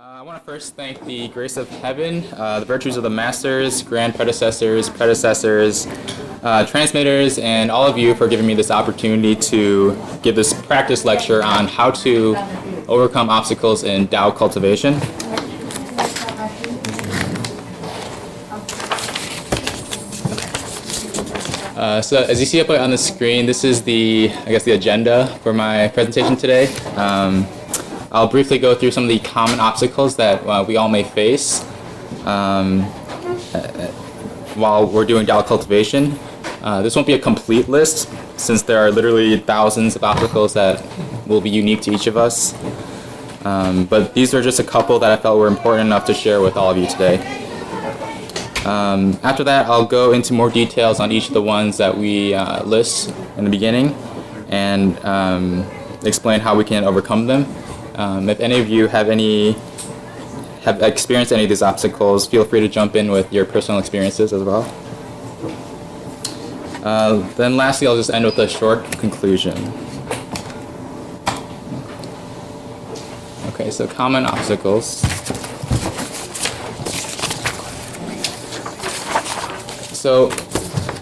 I want to first thank the grace of heaven, the virtues of the masters, grand predecessors, transmitters, and all of you for giving me this opportunity to give this practice lecture on how to overcome obstacles in Tao cultivation. So as you see up on the screen, this is the agenda for my presentation today. I'll briefly go through some of the common obstacles that we all may face while we're doing Tao cultivation. This won't be a complete list since there are literally thousands of obstacles that will be unique to each of us. But these are just a couple that I felt were important enough to share with all of you today. After that, I'll go into more details on each of the ones that we list in the beginning and explain how we can overcome them. If any of you have experienced any of these obstacles, feel free to jump in with your personal experiences as well. Then lastly, I'll just end with a short conclusion. Okay, so common obstacles. So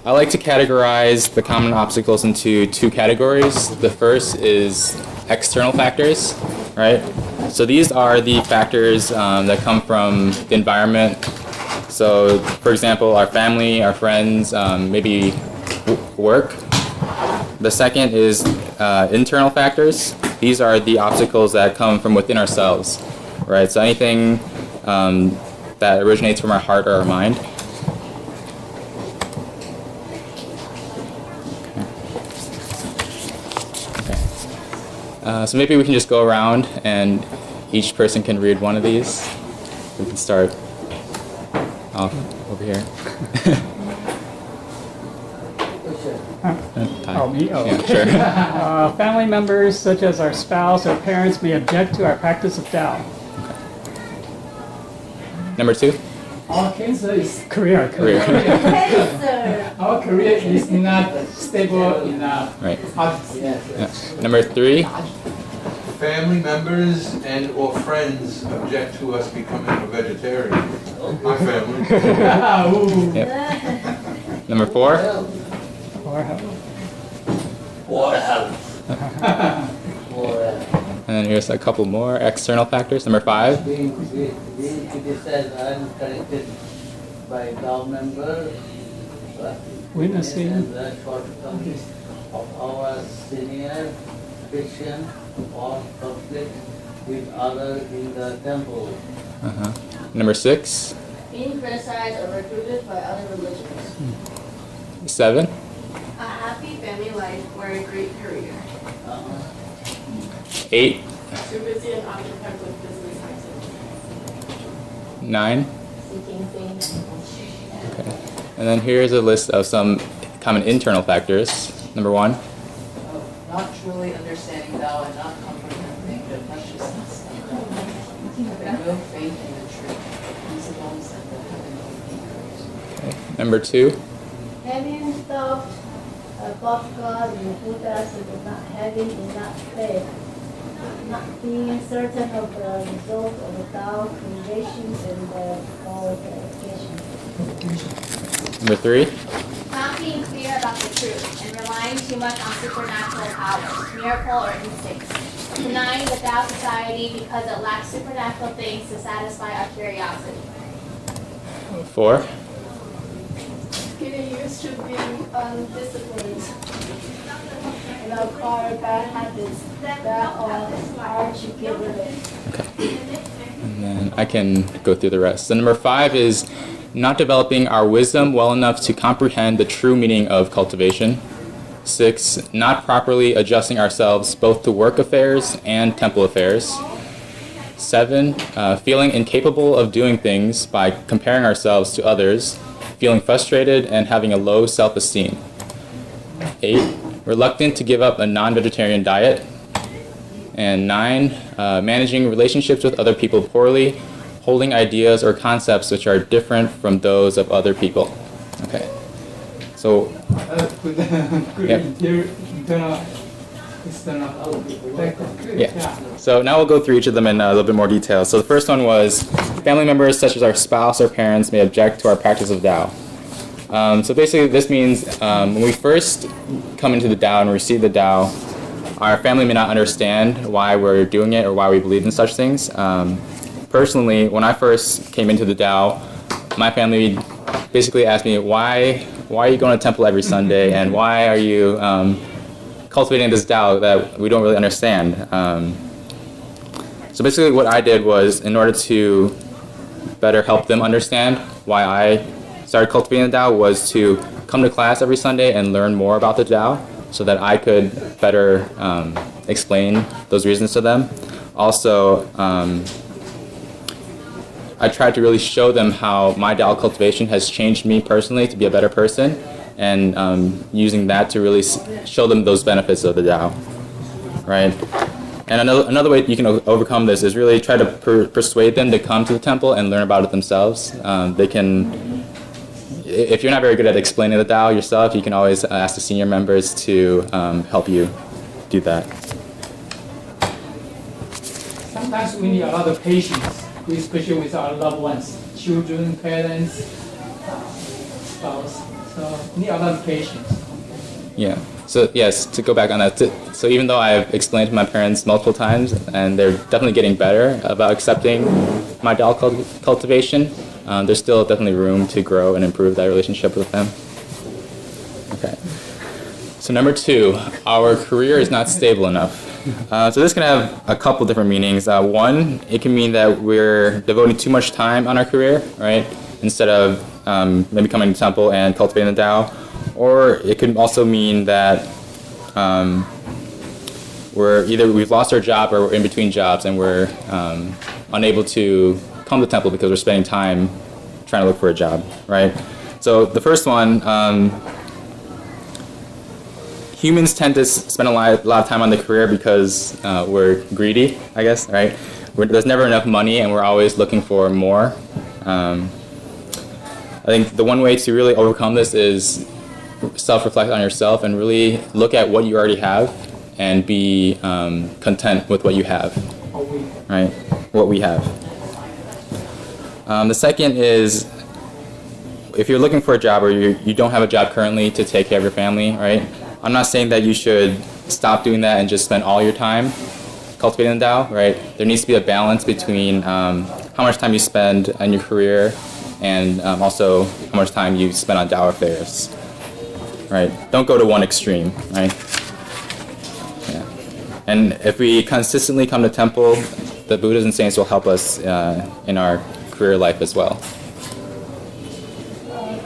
I like to categorize the common obstacles into two categories. The first is external factors, right? So these are the factors that come from the environment. So, for example, our family, our friends, maybe work. The second is internal factors. These are the obstacles that come from within ourselves, right? So anything that originates from our heart or our mind. So maybe we can just go around and each person can read one of these. We can start off over here. Me? Oh. Yeah, sure. Family members such as our spouse or parents may object to our practice of Tao. Number 2. Our cancer is Career. our career is not stable enough. Right. Yes. Yeah. Number 3. Family members and or friends object to us becoming a vegetarian. My family. Yep. Number 4. Or health. And then here's a couple more external factors. Number 5. Being criticized and corrected by government member, Witnessing. and the shortcomings of our senior Christian or conflict with others in the temple. Number 6. Being criticized or recruited by other religions. 7. A happy family life or a great career. 8. Too busy and occupied with business activities. 9. Seeking fame. Okay. And then here's a list of some common internal factors. Number 1. Not truly understanding Tao and not comprehending the preciousness of Tao. Having no faith in the truth, principles, and the heavenly thinkers. Okay. Number 2. Having thought about God and Buddhas but not having enough faith. Not being certain of the result of the Tao creations and the qualification. Number 3. Not being clear about the truth and relying too much on supernatural powers, miracle or instincts. Denying the Tao society because it lacks supernatural things to satisfy our curiosity. 4. Getting used to being undisciplined and acquire bad habits that are hard to get rid of. And then I can go through the rest. So number 5 is not developing our wisdom well enough to comprehend the true meaning of cultivation. 6, not properly adjusting ourselves both to work affairs and temple affairs. 7, feeling incapable of doing things by comparing ourselves to others, feeling frustrated and having a low self-esteem. 8, reluctant to give up a non-vegetarian diet. And 9, managing relationships with other people poorly, holding ideas or concepts which are different from those of other people. Okay. So, Could Yep. internal external output. Yeah. So now we'll go through each of them in a little bit more detail. So the first one was family members such as our spouse or parents may object to our practice of Tao. So basically this means when we first come into the Tao and receive the Tao, our family may not understand why we're doing it or why we believe in such things. Personally, when I first came into the Tao, my family basically asked me, why are you going to temple every Sunday, and why are you cultivating this Tao that we don't really understand? So basically what I did was, in order to better help them understand why I started cultivating the Tao, was to come to class every Sunday and learn more about the Tao so that I could better explain those reasons to them. Also, I tried to really show them how my Tao cultivation has changed me personally to be a better person, and using that to really show them those benefits of the Tao, right? And another way you can overcome this is really try to persuade them to come to the temple and learn about it themselves. They can, if you're not very good at explaining the Tao yourself, you can always ask the senior members to help you do that. Sometimes we need a lot of patience, especially with our loved ones, children, parents, spouse. So need a lot of patience. Yeah. So yes, to go back on that. So even though I've explained to my parents multiple times, and they're definitely getting better about accepting my Tao cultivation, there's still definitely room to grow and improve that relationship with them. Okay. So number 2, our career is not stable enough. So this can have a couple different meanings. One, it can mean that we're devoting too much time on our career, right? Instead of maybe coming to temple and cultivating the Tao. Or it could also mean that we've lost our job or we're in between jobs and we're unable to come to temple because we're spending time trying to look for a job, right? So the first one, humans tend to spend a lot of time on the career because we're greedy, I guess, right? There's never enough money and we're always looking for more. I think the one way to really overcome this is self-reflect on yourself and really look at what you already have and be content with what you have, right? What we have. The second is, if you're looking for a job or you don't have a job currently to take care of your family, right? I'm not saying that you should stop doing that and just spend all your time cultivating the Tao, right? There needs to be a balance between how much time you spend on your career and also how much time you spend on Tao affairs, right? Don't go to one extreme, right? Yeah. And if we consistently come to temple, the Buddhas and saints will help us in our career life as well. Can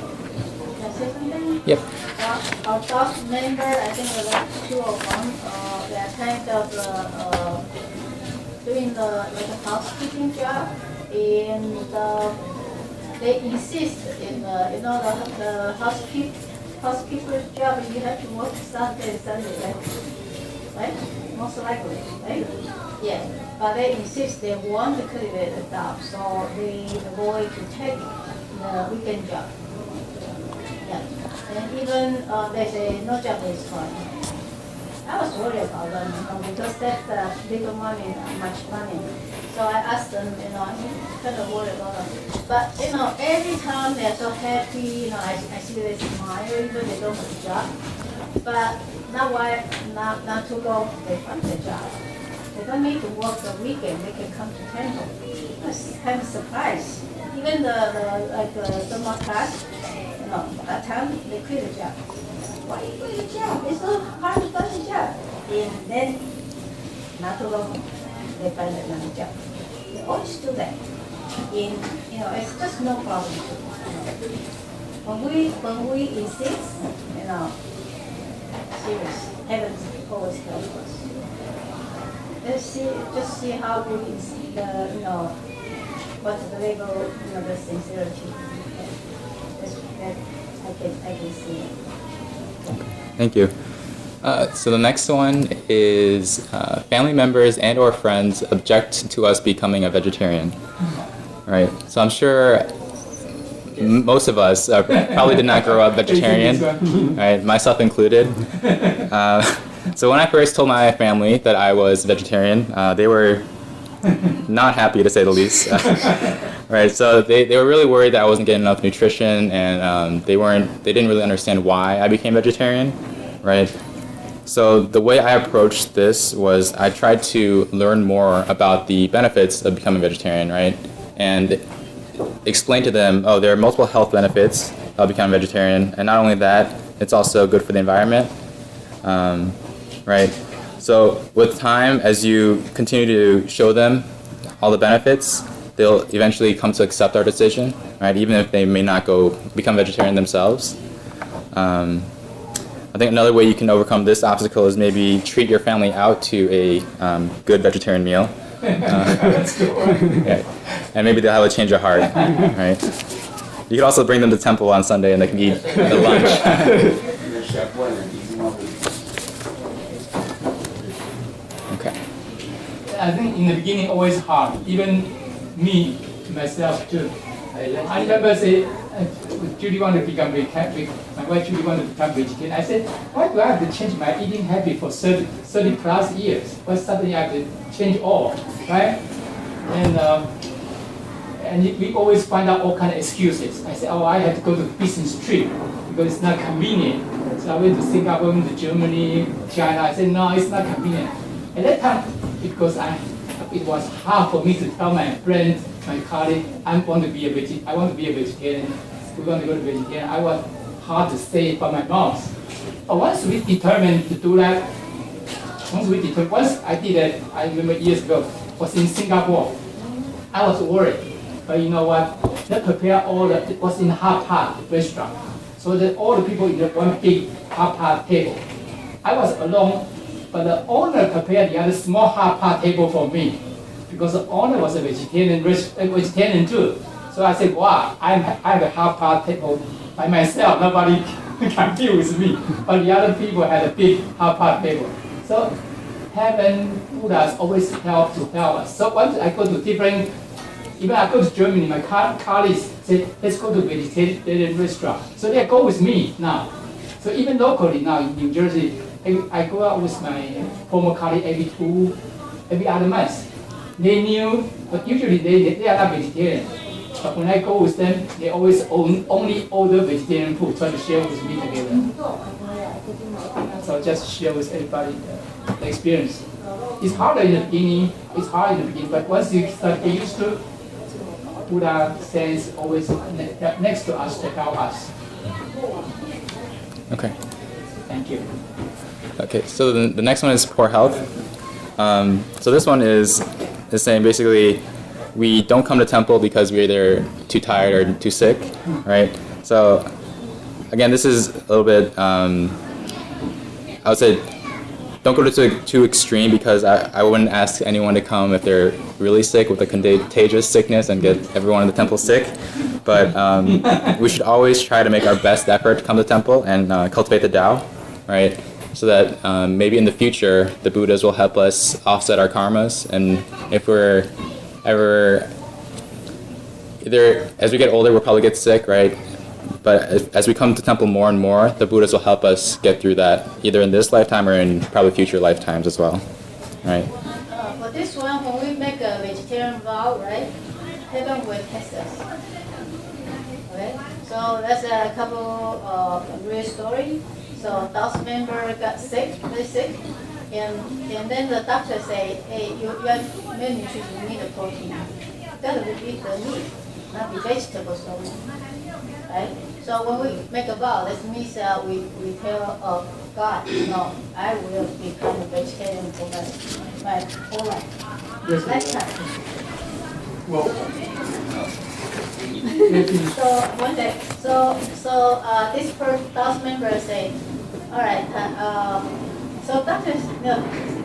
I say something? Yep. Our top member, I think there are 2 of them, they are kind of doing like a housekeeping job, and they insist in the housekeeper's job, you have to work Saturday and Sunday, right? Most likely, right? Yeah. But they insist they want to cultivate the job, so they avoid to take the weekend job. Yeah. And even they say no job is fine. I was worried about them, because that's little money, not much money. So I asked them, I'm kind of worried about them. But every time they're so happy, I see they smile, even they don't have a job. But not too long, they find a job. They don't need to work the weekend. They can come to temple. I was kind of surprised. Even the summer class, that time they quit the job. Why you quit the job? It's so hard to find a job. And then, not too long, they find another job. They always do that. And it's just no problem. When we insist, serious, heaven always helps us. Just see how we what's the level, the sincerity. That I can see. Thank you. So the next one is family members and or friends object to us becoming a vegetarian. Right. So I'm sure most of us probably did not grow up vegetarian, right? Myself included. So when I first told my family that I was vegetarian, they were not happy to say the least. Right, so they were really worried that I wasn't getting enough nutrition, and they didn't really understand why I became vegetarian, right? So the way I approached this was I tried to learn more about the benefits of becoming vegetarian, right? And explain to them, oh, there are multiple health benefits of becoming vegetarian, and not only that, it's also good for the environment, right? So with time, as you continue to show them all the benefits, they'll eventually come to accept our decision, right? Even if they may not go become vegetarian themselves. I think another way you can overcome this obstacle is maybe treat your family out to a good vegetarian meal. Yeah. And maybe they'll have a change of heart, right? You can also bring them to temple on Sunday and they can eat the lunch. Okay. I think in the beginning always hard, even me, myself too. I remember say, Judy want to become vegetarian. My wife Judy want to become vegetarian. I said, why do I have to change my eating habit for 30 plus years? Why suddenly I have to change all, right? And we always find out all kind of excuses. I said, oh, I have to go to business trip because it's not convenient. So I went to Singapore, went to Germany, China. I said, no, it's not convenient. At that time, because it was hard for me to tell my friends, my colleagues, I want to be a vegetarian. We want to go to vegetarian. I was hard to say it by my mouth. But once we determined to do that, once I did it, I remember years ago, was in Singapore. I was worried, but you know what? They prepare it was in hot pot restaurant. So that all the people in the one big hot pot table. I was alone, but the owner prepared the other small hot pot table for me, because the owner was a vegetarian too. So I said, wow, I have a hot pot table by myself. Nobody can deal with me. But the other people had a big hot pot table. So heaven, Buddhas always help us. So once I go to even I go to Germany, my colleagues say, let's go to vegetarian restaurant. So they go with me now. So even locally now in New Jersey, I go out with my former colleague every other month. They knew, but usually they are not vegetarian. But when I go with them, they always only order vegetarian food, try to share with me together. So just share with everybody the experience. It's harder in the beginning, but once you start to get used to, Buddha stands always next to us to help us. Okay. Thank you. Okay, so the next one is poor health. So this one is saying basically we don't come to temple because we're either too tired or too sick, right? So again, this is a little bit, I would say don't go to too extreme, because I wouldn't ask anyone to come if they're really sick with a contagious sickness and get everyone in the temple sick. But we should always try to make our best effort to come to temple and cultivate the Tao, right? So that maybe in the future, the Buddhas will help us offset our karmas. And if we're ever, as we get older, we'll probably get sick, right? But as we come to temple more and more, the Buddhas will help us get through that, either in this lifetime or in probably future lifetimes as well, right? For this one, when we make a vegetarian vow, right, heaven will test us. Okay, so that's a couple real story. So Tao's member got sick, very sick, and then the doctor say, hey, you are malnutrition, you need a protein. You gotta eat the meat, not the vegetables only. Right? So when we make a vow, that means we tell God, no, I will become a vegetarian for my whole life. Lifetime. Well, So one day, so this Tao's member say, all right. So doctors,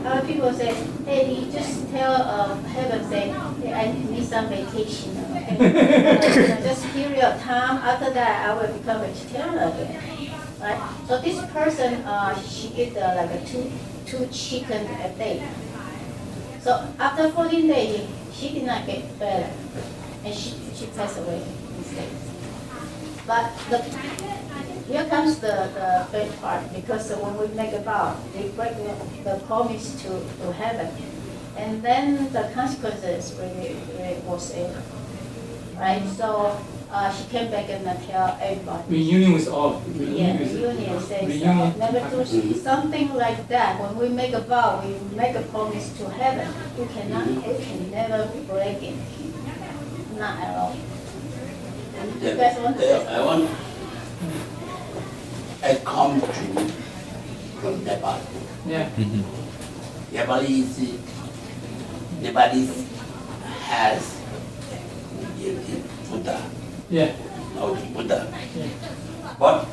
other people say, hey, you just tell heaven, say, hey, I need some vacation. Okay? Just period of time. After that, I will become vegetarian again. Right? So this person, she eat like a two chicken a day. So after 14 days, she did not get better, and she passed away instead. But here comes the bad part, because when we make a vow, we break the promise to heaven. And then the consequences really was it. Right? So she came back and tell everybody. Reunion with all. Yeah, with- reunion says reunion. never do something like that. When we make a vow, we make a promise to heaven. You can never break it. Not at all. You guys want to say? I come from Nepal. Yeah. Nepalese has the Buddha, Yeah. now the Buddha. Yeah. But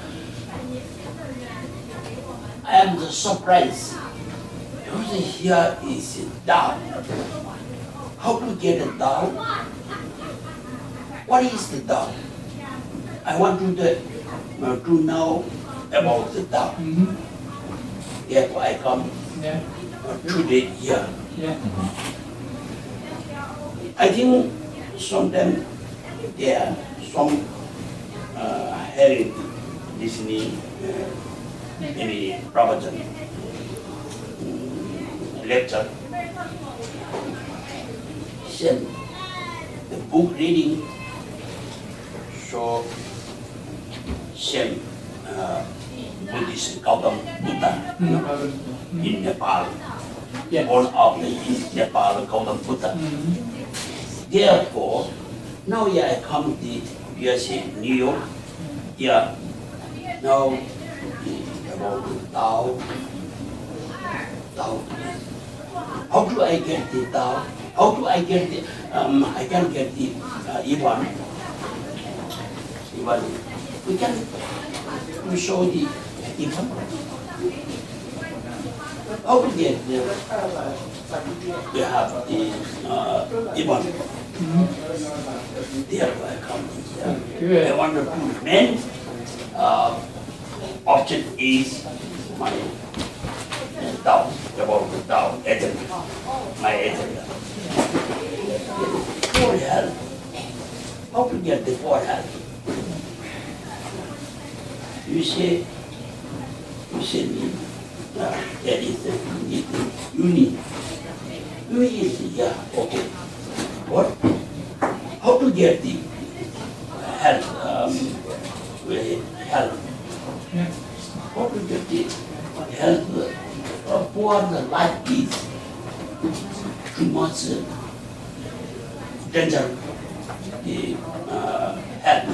I am surprised because here is Tao. How to get a Tao? What is the Tao? I want to know about the Tao. Mm-hmm. Therefore I come Yeah. today here. Yeah. I think sometimes there are some hearing, listening, any propagation, lecture. Same, the book reading, so same Buddhist Gautam Buddha in Nepal, Yeah. born of the East Nepal Gautam Buddha. Mm-hmm. Therefore, now I come to USA, New York. Yeah. Now about the Tao. Tao. How do I get the Tao? How do I get the? I can get the Ivan. Ivan. We can show the Ivan. How to get the? We have the Ivan. Therefore, I come here. Good. I want to put main object is my Tao, about the Tao agenda, my agenda. For health. How to get the for health? You say need. There is a need. You need. You need, yeah, okay. What? How to get the health? Health. Yeah. How to get the health? Poor the life is too much danger. The health.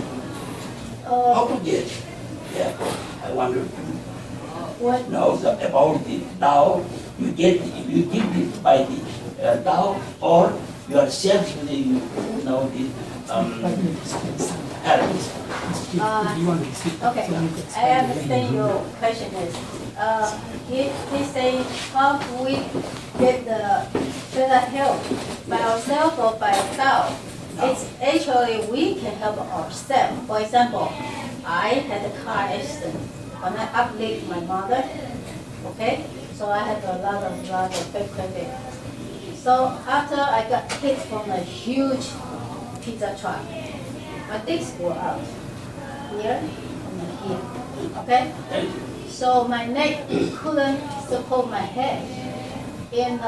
How to get? Yeah, I wonder. What? Now about the Tao, you give it by the Tao, or yourself you know the health. Okay, I understand your question is, he say, how do we get the better health by ourselves or by ourselves? It's actually we can help ourselves. For example, I had a car accident when I uplift my mother, okay? So I have a lot of bad credit. So after I got hit from a huge pizza truck, my discs were out here and here, okay? So my neck couldn't support my head. And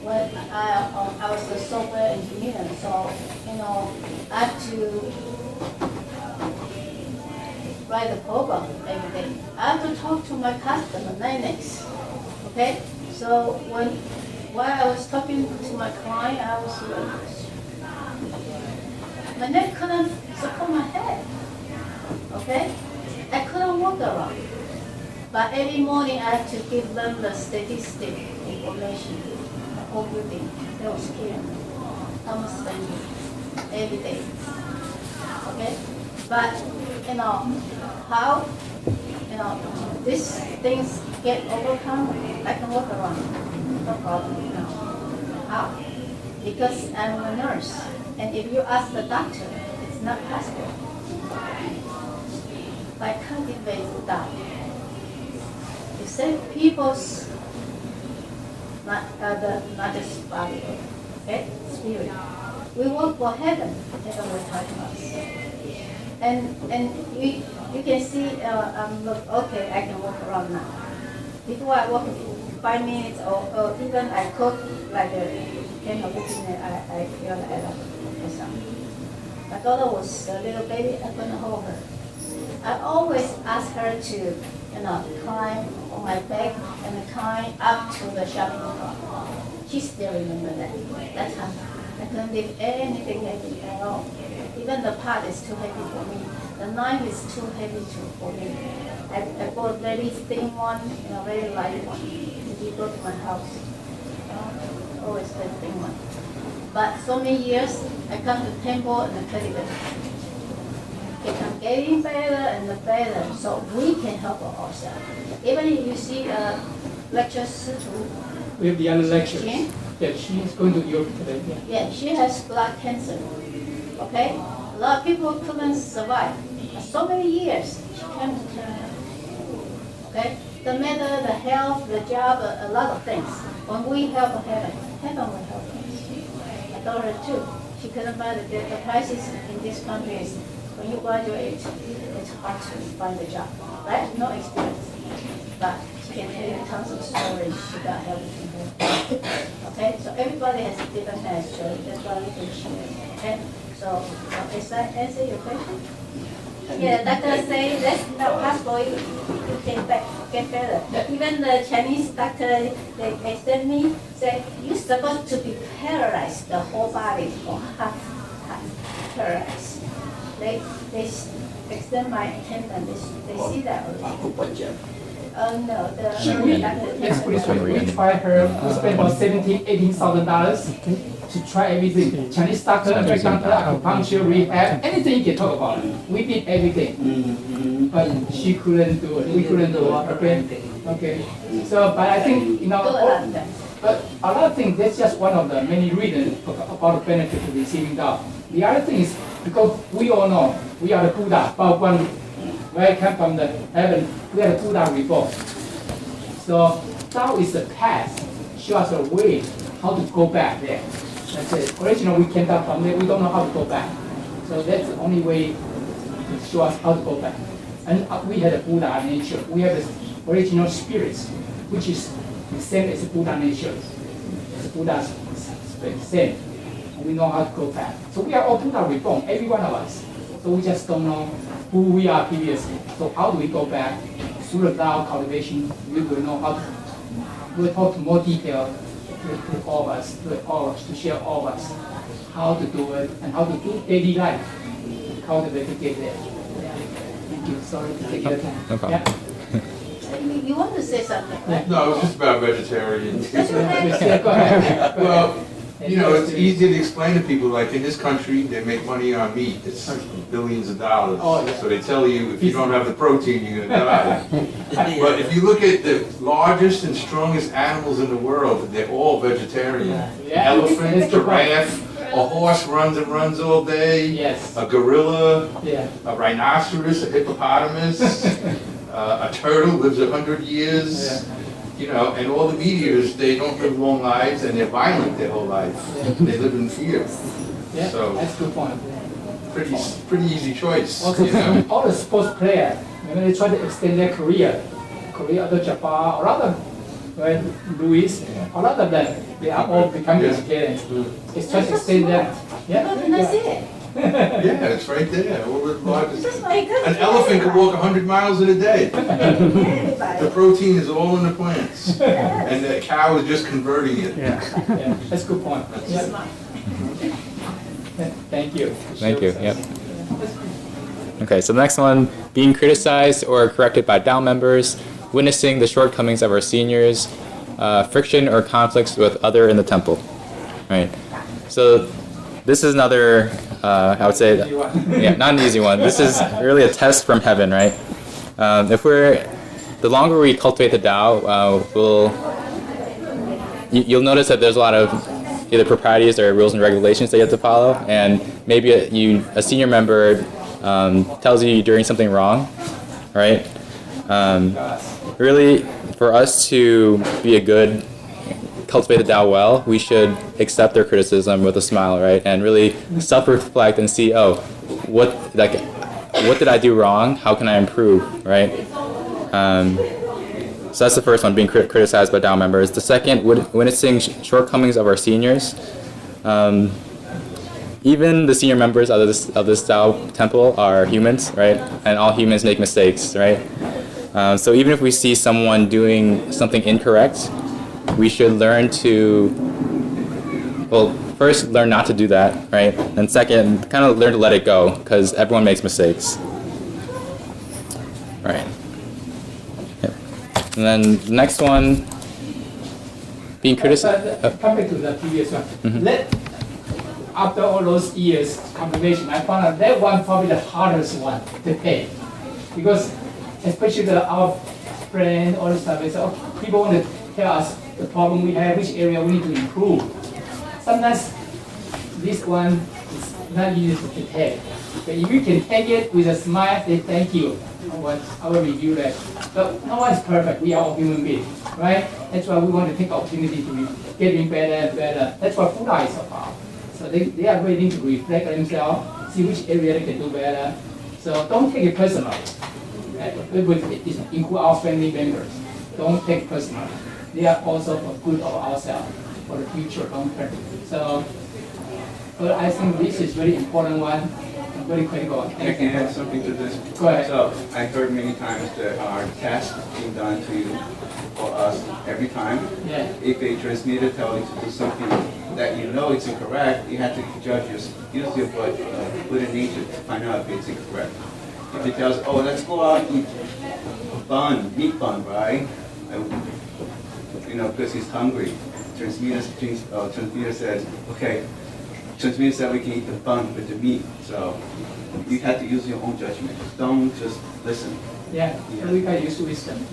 when I was a software engineer, so I have to write a program every day. I have to talk to my customer, Linux, okay? So while I was talking to my client, I was my neck couldn't support my head, okay? I couldn't walk around. But every morning I had to give them the statistic information, the whole building. They were scared. How much spending every day, okay? But how these things get overcome, I can walk around, no problem. How? Because I'm a nurse, and if you ask the doctor, it's not possible. By cultivating that, you save people's not just body, okay, spirit. We work for heaven will touch us. and you can see, look, okay, I can walk around now. Before I walk 5 minutes or even I cook like I feel like I love myself. My daughter was a little baby, I couldn't hold her. I always ask her to, climb on my back and climb up to the shopping cart. She still remember that. That's how I couldn't lift anything heavy at all. Even the pot is too heavy for me. The knife is too heavy for me. I bought a very thin one and a very light one. If you go to my house, always the thin one. But so many years, I come to temple and I tell you that I'm getting better and better, so we can help ourselves. Even if you see lectures to We have the other lectures. Jean, Yeah, she's going to Europe today. Yeah. yeah, she has blood cancer. Okay, a lot of people couldn't survive. So many years, she came to Canada. Okay, the matter, the health, the job, a lot of things. When we help heaven, heaven will help us. I told her too. She couldn't buy the prices in this country is when you graduate, it's hard to find a job, right? No experience, but she can tell you tons of stories. She got help from her. Okay, so everybody has a different history. That's why we can share. Okay, so does that answer your question? Yeah, doctor say that's not possible. You can get better. Even the Chinese doctor, they send me, say, you're supposed to be paralyzed, the whole body, or half paralyzed. They extend my tendon, they see that already. Oh, no, the doctor. Let's put it this way. We tried her, we spent about $18,000 to try everything. Chinese doctor, American doctor, acupuncture, rehab, anything you can talk about. We did everything. But she couldn't do it. We couldn't do it. Okay. So, but I think, but a lot of things, that's just one of the many reasons about the benefit of receiving Tao. The other thing is, because we all know, we are the Buddha, but where I come from the heaven, we are the Buddha reborn. So Tao is the path, show us a way how to go back there. That's it. Originally we came down from there, we don't know how to go back. So that's the only way to show us how to go back. And we had a Buddha nature. We have the original spirits, which is the same as the Buddha nature. The Buddha's same. We know how to go back. So we are all Buddha reborn, every one of us. So we just don't know who we are previously. So how do we go back? Through the Tao cultivation, we will know how to, we'll talk in more detail with all of us, to share all of us, how to do it and how to do daily life, cultivate to get there. Thank you, sorry to take your time. No problem. Yeah. You want to say something, right? No, it was just about vegetarians. That's okay. Yeah, go ahead. Well, it's easy to explain to people, like in this country, they make money on meat. It's billions of dollars. Oh, yeah. So they tell you if you don't have the protein, you're gonna die. But if you look at the largest and strongest animals in the world, they're all vegetarian. Yeah. Elephant, giraffe, a horse runs and runs all day. Yes. A gorilla, Yeah. a rhinoceros, a hippopotamus, a turtle lives 100 years. And all the meteors, they don't live long lives and they're violent their whole life. They live in fear. Yeah, So that's a good point. pretty easy choice. Also, You know? all the sports players, when they try to extend their career, Korea, other Japan, or other, right, Louis, a lot of them, they are all becoming vegetarians. It's trying to extend them. How can I see it? Yeah, it's right there. All the largest. Just like An elephant could walk 100 miles in a day. The everybody. protein is all in the plants, and the cow is just converting it. Yeah, that's a good point. Yeah. Smart. Thank you. Thank you. Yep. Okay, so the next one, being criticized or corrected by Tao members, witnessing the shortcomings of our seniors, friction or conflicts with other in the temple. Right. So this is another, I would say, not an easy one. This is really a test from heaven, right? The longer we cultivate the Tao, you'll notice that there's a lot of either proprieties or rules and regulations that you have to follow, and maybe a senior member tells you you're doing something wrong, right? Really, for us to be a good, cultivate the Tao well, we should accept their criticism with a smile, right? And really self-reflect and see, what what did I do wrong? How can I improve, right? So that's the first one, being criticized by Dao members. The second, witnessing shortcomings of our seniors. Even the senior members of this Dao temple are humans, right? And all humans make mistakes, right? So even if we see someone doing something incorrect, we should learn to, well, first learn not to do that, right? And second, kind of learn to let it go, because everyone makes mistakes, right? And then the next one, being criticized. Come back to the previous one. After all those years cultivation, I found out that one probably the hardest one to take, because especially our friend, all the stuff, they say, oh, people want to tell us the problem we have, which area we need to improve. Sometimes this one is not easy to take. But if you can take it with a smile, say thank you. I will review that. But no one is perfect. We are all human beings, right? That's why we want to take opportunity to be getting better and better. That's what Buddha is about. So they are willing to reflect on themselves, see which area they can do better. So don't take it personally. It include our family members. Don't take it personally. They are also for good of ourselves, for the future, long term. So I think this is very important one, and very critical one. I can add something to this. Go ahead. So I heard many times that our tasks being done to you for us every time. Yeah. If a transmitter tells you to do something that you know it's incorrect, you have to judge use your Buddha nature to find out if it's incorrect. If it tells, oh, let's go out and eat meat bun, right? Because he's hungry. Transmitter says, okay. Transmitter said we can eat the bun with the meat. So you have to use your own judgment. Don't just listen. Yeah, so we can use wisdom.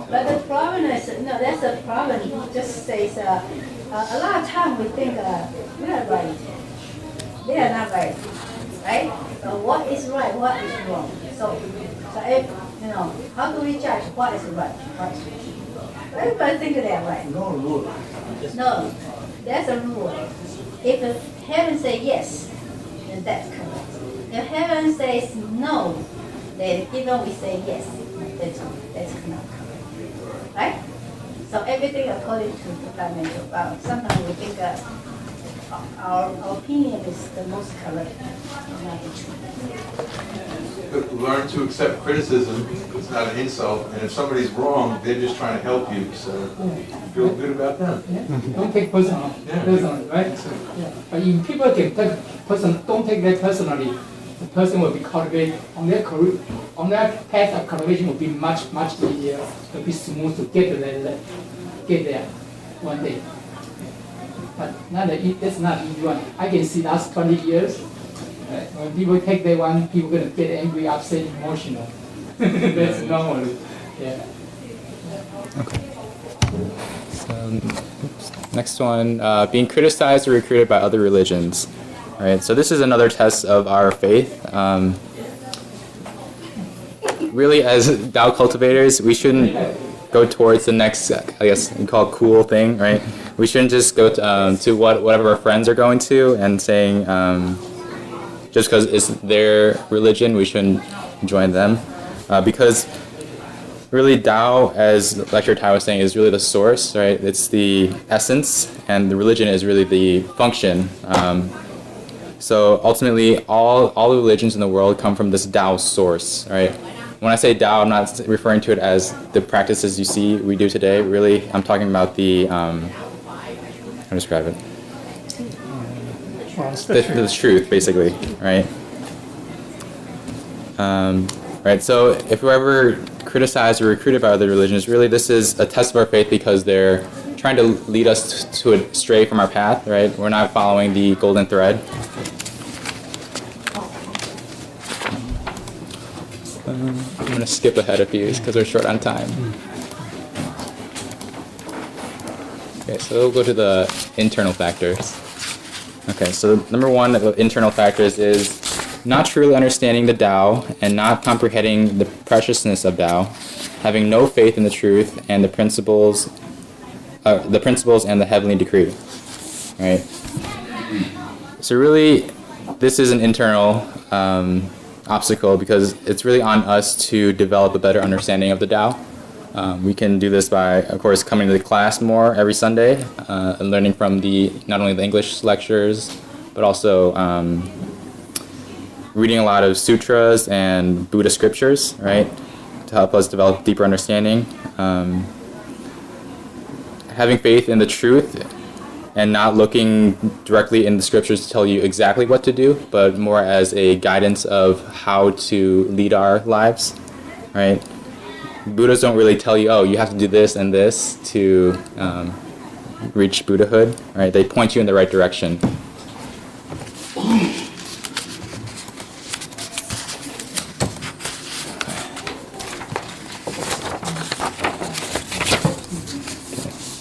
But the problem is, no, that's the problem. He just says, a lot of time we think we are right. They are not right, right? So what is right, what is wrong? So if, how do we judge what is right, what is wrong? Everybody think they are right. No rule. No, there's a rule. If heaven says yes, then that's correct. If heaven says no, then even we say yes, that's not correct. Right? So everything according to the fundamental balance. Sometimes we think our opinion is the most correct, not the truth. Learn to accept criticism. It's not an insult. And if somebody's wrong, they're just trying to help you. So feel good about them. Yeah. Don't take personal. Yeah. Personally, right? So, yeah. But if people can take don't take that personally, the person will be cultivated on their career, on their path of cultivation will be much easier. It'll be smooth to get there one day. But that's not easy one. I can see last 20 years. When people take that one, people are going to get angry, upset, emotional. That's normal. Yeah. Okay. So, next one, being criticized or recruited by other religions. All right. So this is another test of our faith. Really, as Dao cultivators, we shouldn't go towards the next, I guess you call it cool thing, right? We shouldn't just go to whatever our friends are going to and saying, just because it's their religion, we shouldn't join them. Because really Tao, as Lecturer Tai was saying, is really the source, right? It's the essence, and the religion is really the function. So ultimately, all the religions in the world come from this Tao source, right? When I say Tao, I'm not referring to it as the practices we do today. Really, I'm talking about the, how to describe it? The truth, basically, right? Right. So if we're ever criticized or recruited by other religions, really this is a test of our faith because they're trying to lead us to stray from our path, right? We're not following the golden thread. I'm going to skip ahead a few because we're short on time. Okay, so we'll go to the internal factors. Okay, so number one of the internal factors is not truly understanding the Tao and not comprehending the preciousness of Tao, having no faith in the truth and the principles and the heavenly decree. Right? So really, this is an internal obstacle because it's really on us to develop a better understanding of the Tao. We can do this by, of course, coming to the class more every Sunday and learning from not only the English lectures, but also reading a lot of sutras and Buddha scriptures, right, to help us develop deeper understanding. Having faith in the truth and not looking directly in the scriptures to tell you exactly what to do, but more as a guidance of how to lead our lives, right? Buddhas don't really tell you, oh, you have to do this and this to reach Buddhahood, right? They point you in the right direction.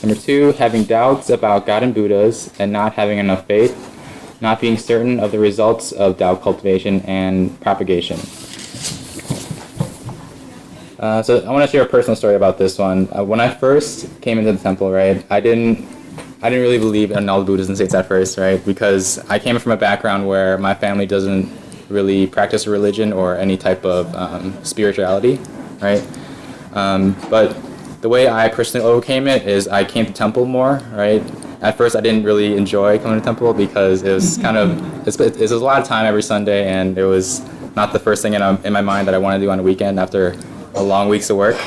Number 2, having doubts about God and Buddhas and not having enough faith, not being certain of the results of Tao cultivation and propagation. So I want to share a personal story about this one. When I first came into the temple, right, I didn't really believe in all the Buddhas and saints at first, right, because I came from a background where my family doesn't really practice religion or any type of spirituality, right? But the way I personally overcame it is I came to temple more, right? At first I didn't really enjoy coming to temple because it was kind of, it was a lot of time every Sunday, and it was not the first thing in my mind that I want to do on a weekend after a long weeks of work.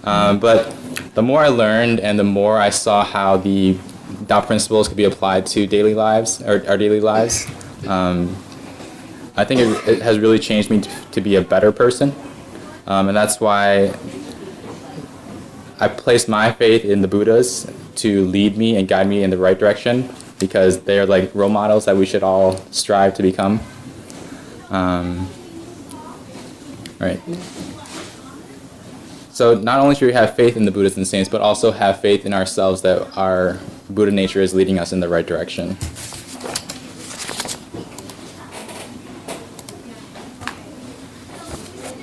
But the more I learned and the more I saw how the Tao principles could be applied to daily lives, or our daily lives, I think it has really changed me to be a better person. And that's why I placed my faith in the Buddhas to lead me and guide me in the right direction, because they are like role models that we should all strive to become. Right. So not only should we have faith in the Buddhas and saints, but also have faith in ourselves that our Buddha nature is leading us in the right direction.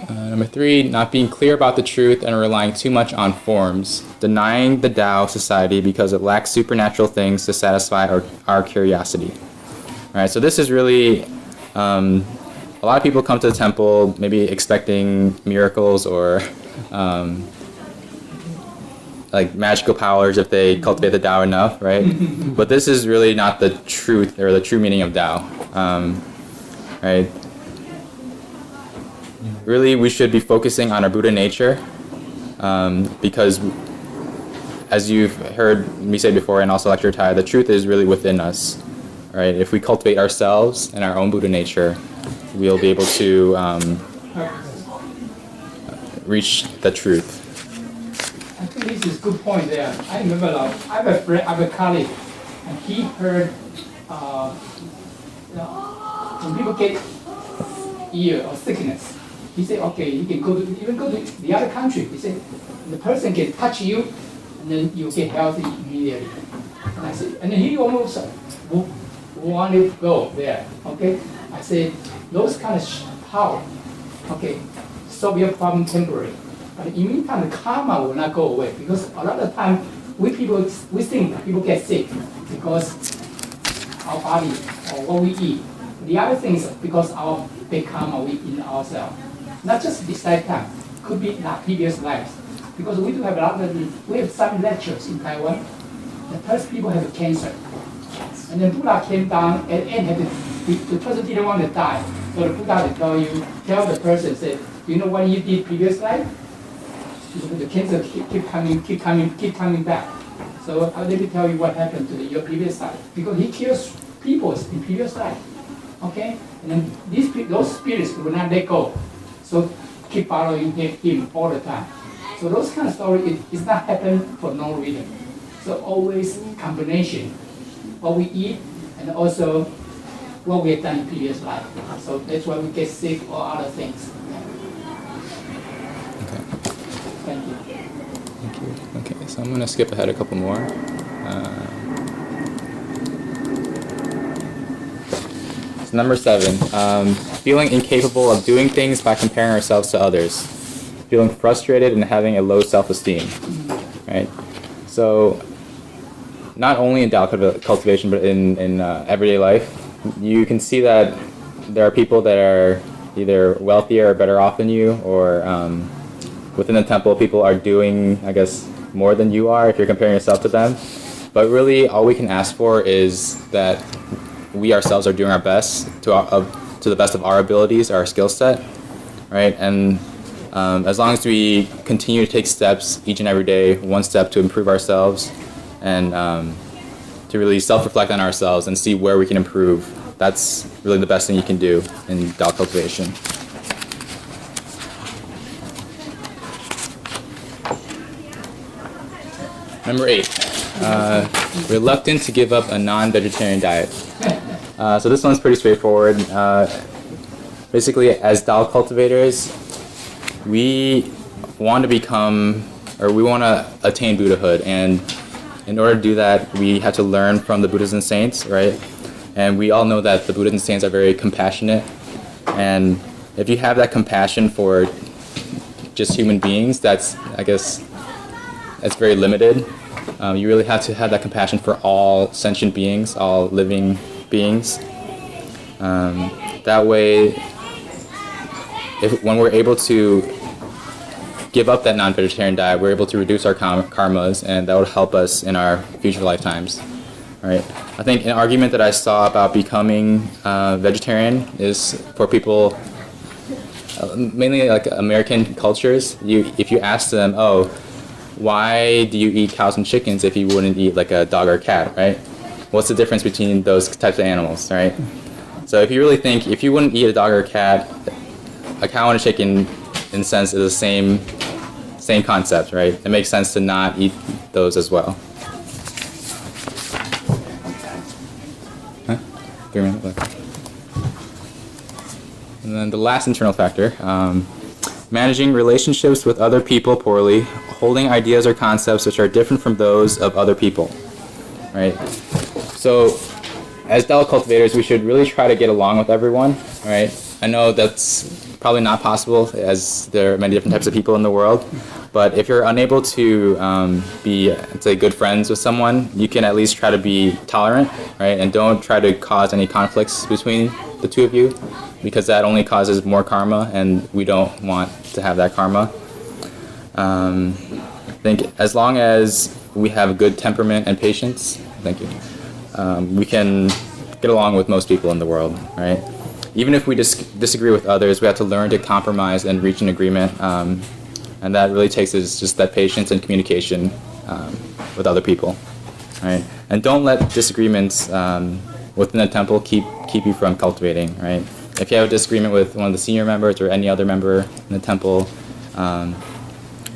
Number 3, not being clear about the truth and relying too much on forms, denying the Tao society because it lacks supernatural things to satisfy our curiosity. All right, so this is really, a lot of people come to the temple maybe expecting miracles or like magical powers if they cultivate the Tao enough, right? But this is really not the truth or the true meaning of Tao, right? Really, we should be focusing on our Buddha nature, because as you've heard me say before and also lecture Tai, the truth is really within us, right? If we cultivate ourselves and our own Buddha nature, we'll be able to reach the truth. I think this is a good point there. I remember I have a friend, I have a colleague, and he heard when people get ill or sickness, he said, okay, you can even go to the other country. He said, the person can touch you, and then you get healthy immediately. And I said, and then he almost wanted to go there. Okay, I said, those kind of power, okay, solve your problem temporary. But in the meantime, the karma will not go away, because a lot of time we think people get sick because our body or what we eat. The other thing is because our big karma we in ourselves. Not just this lifetime, could be in our previous lives. Because we do have we have some lectures in Taiwan. The first people have cancer. And then Buddha came down and the person didn't want to die. So the Buddha will tell the person, say, you know what you did previous life? The cancer keep coming back. So let me tell you what happened to your previous life. Because he kills people in previous life. Okay? And then those spirits will not let go. So keep following him all the time. So those kind of stories, it's not happen for no reason. So always combination, what we eat and also what we have done in previous life. So that's why we get sick or other things. Okay. Thank you. Thank you. Okay, so I'm going to skip ahead a couple more. Number 7, feeling incapable of doing things by comparing ourselves to others, feeling frustrated and having a low self-esteem, right? So not only in Tao cultivation, but in everyday life, you can see that there are people that are either wealthier or better off than you, or within the temple, people are doing, I guess, more than you are if you're comparing yourself to them. But really, all we can ask for is that we ourselves are doing our best to the best of our abilities, our skill set, right? And as long as we continue to take steps each and every day, one step to improve ourselves, and to really self-reflect on ourselves and see where we can improve, that's really the best thing you can do in Tao cultivation. Number 8, reluctant to give up a non-vegetarian diet. So this one's pretty straightforward. Basically, as Tao cultivators, we want to attain Buddhahood, and in order to do that, we have to learn from the Buddhas and saints, right? And we all know that the Buddhas and saints are very compassionate, and if you have that compassion for just human beings, that's very limited. You really have to have that compassion for all sentient beings, all living beings. That way, when we're able to give up that non-vegetarian diet, we're able to reduce our karmas, and that will help us in our future lifetimes. Right? I think an argument that I saw about becoming vegetarian is for people, mainly like American cultures. If you ask them, oh, why do you eat cows and chickens if you wouldn't eat like a dog or a cat, right? What's the difference between those types of animals, right? So if you really think, if you wouldn't eat a dog or a cat, a cow and a chicken, in a sense, is the same concept, right? It makes sense to not eat those as well. Huh? 3 minutes left. And then the last internal factor, managing relationships with other people poorly, holding ideas or concepts which are different from those of other people, right? So, as Tao cultivators, we should really try to get along with everyone, right? I know that's probably not possible, as there are many different types of people in the world, but if you're unable to be, say, good friends with someone, you can at least try to be tolerant, right? And don't try to cause any conflicts between the two of you, because that only causes more karma, and we don't want to have that karma. I think as long as we have good temperament and patience, we can get along with most people in the world, right? Even if we disagree with others, we have to learn to compromise and reach an agreement, and that really takes is just that patience and communication with other people, right? And don't let disagreements within the temple keep you from cultivating, right? If you have a disagreement with one of the senior members or any other member in the temple,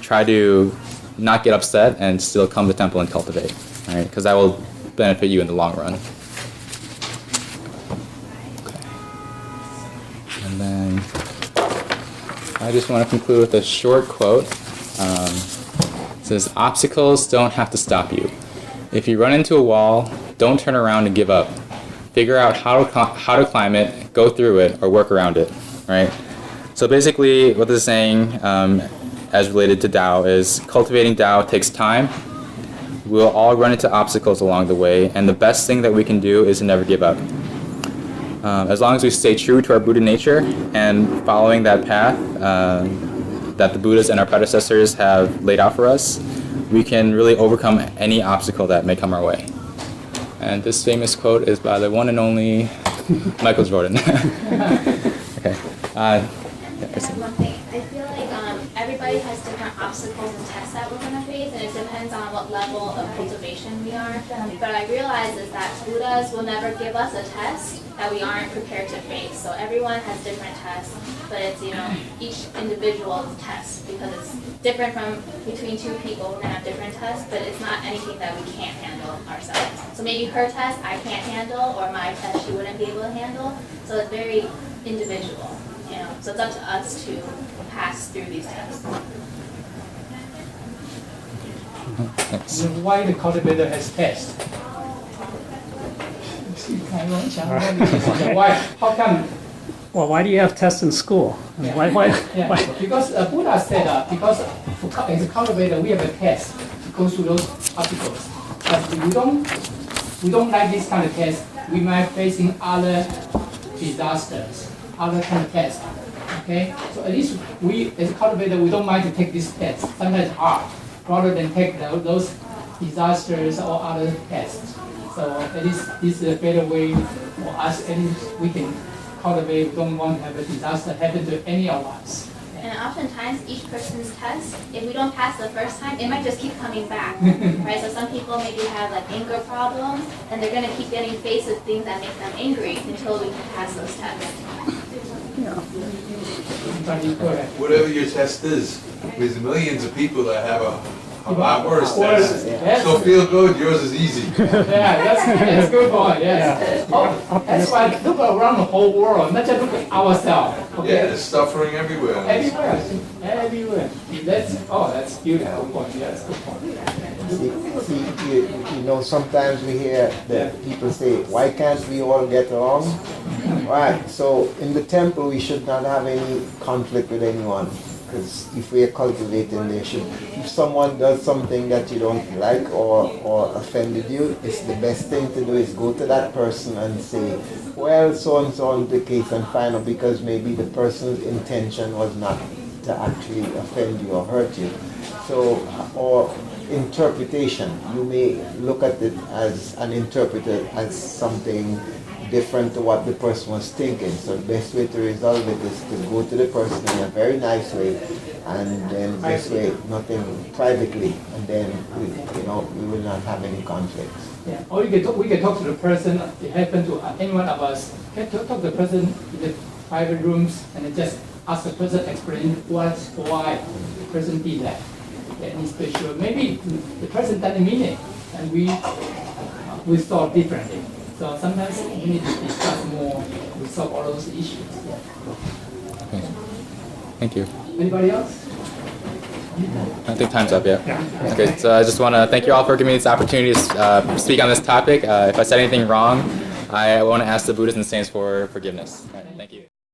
try to not get upset and still come to the temple and cultivate, right? Because that will benefit you in the long run. Okay. And then I just want to conclude with a short quote. It says, "Obstacles don't have to stop you. If you run into a wall, don't turn around and give up. Figure out how to climb it, go through it, or work around it," right? So basically, what this is saying, as related to Tao, is cultivating Tao takes time. We'll all run into obstacles along the way, and the best thing that we can do is to never give up. As long as we stay true to our Buddha nature and following that path that the Buddhas and our predecessors have laid out for us, we can really overcome any obstacle that may come our way. And this famous quote is by the one and only Michael Jordan. Okay. One thing, I feel like everybody has different obstacles and tests that we're going to face, and it depends on what level of cultivation we are. But I realize is that Buddhas will never give us a test that we aren't prepared to face. So everyone has different tests, but it's, each individual test, because it's different from between two people. We're going to have different tests, but it's not anything that we can't handle ourselves. So maybe her test I can't handle, or my test she wouldn't be able to handle. So it's very individual. So it's up to us to pass through these tests. Why the cultivator has tests? Why? How come? Well, why do you have tests in school? Why? Because Buddha said because as a cultivator we have a test to go through those obstacles. But we don't like this kind of test. we might facing other disasters, other kind of tests. Okay, so at least we, as a cultivator, we don't mind to take this test. Sometimes it's hard, rather than take those disasters or other tests. So at least this is a better way for us. At least we can cultivate. We don't want to have a disaster happen to any of us. And oftentimes, each person's test, if we don't pass the first time, it might just keep coming back, right? So some people maybe have like anger problems, and they're going to keep getting faced with things that make them angry until we can pass those tests. Whatever your test is, there's millions of people that have a lot worse test. Yes. So feel good, yours is easy. Yeah, that's a good point, yes. Oh, that's why look around the whole world, not just look at ourselves. Yeah, Okay? there's suffering everywhere. Everywhere. That's beautiful point, yes, good point. You know, sometimes we hear that people say, why can't we all get along? Right, so in the temple we should not have any conflict with anyone. Because if we are cultivating, if someone does something that you don't like or offended you, it's the best thing to do is go to that person and say, well, so and so on the case, and find out, because maybe the person's intention was not to actually offend you or hurt you. So, or interpretation, you may look at it as an interpreter as something different to what the person was thinking. So the best way to resolve it is to go to the person in a very nice way, and then this way, nothing privately, and then we will not have any conflicts. Yeah. Or we can talk to the person. It happened to any one of us. Can talk to the person in the private rooms and then just ask the person explain why the person did that. And it's special. Maybe the person doesn't mean it, and we thought differently. So sometimes we need to discuss more, resolve all those issues. Yeah. Okay. Thank you. Anybody else? I think time's up, yeah. Okay, so I just want to thank you all for giving me this opportunity to speak on this topic. If I said anything wrong, I want to ask the Buddhists and saints for forgiveness. All right, thank you.